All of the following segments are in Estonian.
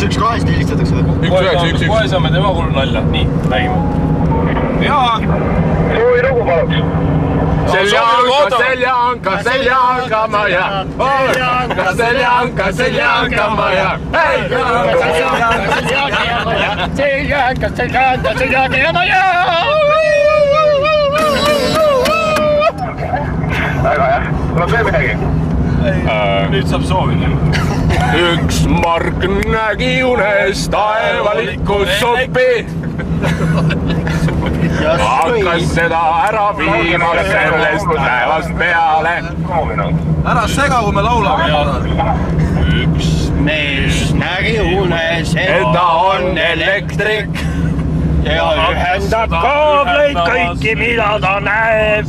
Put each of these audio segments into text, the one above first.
1-1-2 helistatakse või? Kohe saame tema kullu nalja. Nii, räägime. Jaa. Soovi lugu paluks. Seljanka maja. Seljanka maja. Hei! Seljanka maja. Väga jah. Tuleb veel midagi? Nüüd saab soovida. Üks Mark nägi unes taevalikku sopi. Hakkas seda ära viima sellest päevast peale. Ära sega, kui me laulame. Üks mees nägi unes, et ta on elektrik ja ühendab kaableid kõiki, mida ta näeb.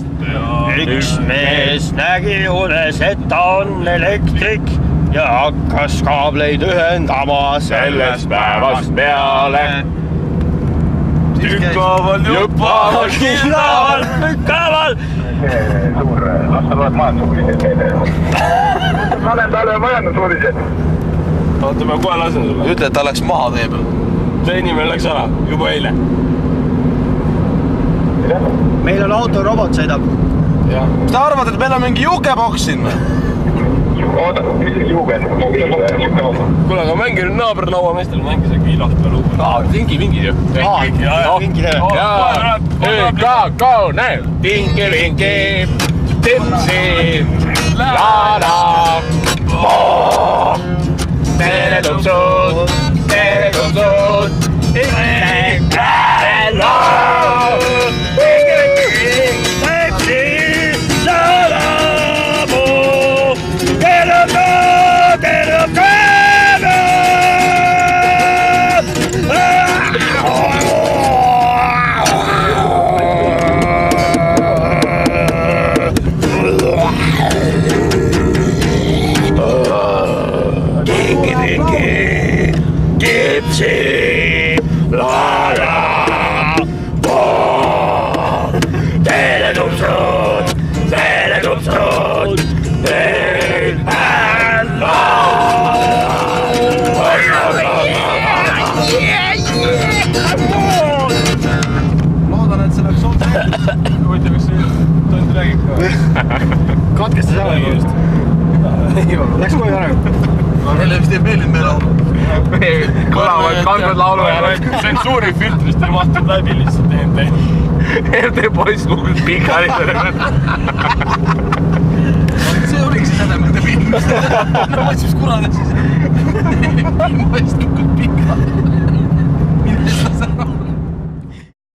Üks mees nägi unes, et ta on elektrik ja hakkas kaableid ühendama sellest päevast peale. Tükkaval, Juppaval, lükkaval. Suur, las sa loed majandusuulised meile. Ma olen talle majandusuulised. Oota, ma kohe lasen sulle. Ütle, et ta läks maha teie peal. See inimene läks ära, juba eile. Meil on autorobot sõidab. Kas ta arvad, et meil on mingi jukeboks siin või? Oota, mis see juubel? Kuule, aga mängi nüüd naaberlauameestel, mängi see kiilat peal uue. Vingi ju. Vingi teeme. Go, näe. Vingi, tipsi, laada. Tere tupsud. Loodan, et see läks otsa. Huvitav, kas see tund räägib ka? Katkestas ära just. Läks kohe ära. Neile vist ei meelid meile laulu. Kõlavad kandvad laulu ja Tsensuuri filtrist ei mahtud läbi lihtsalt EMT. EMT poiss kukkus pikali selle mõtte. See oligi siis hädemete film. No mõtles, mis kurane siis. Poiss kukkus pikali.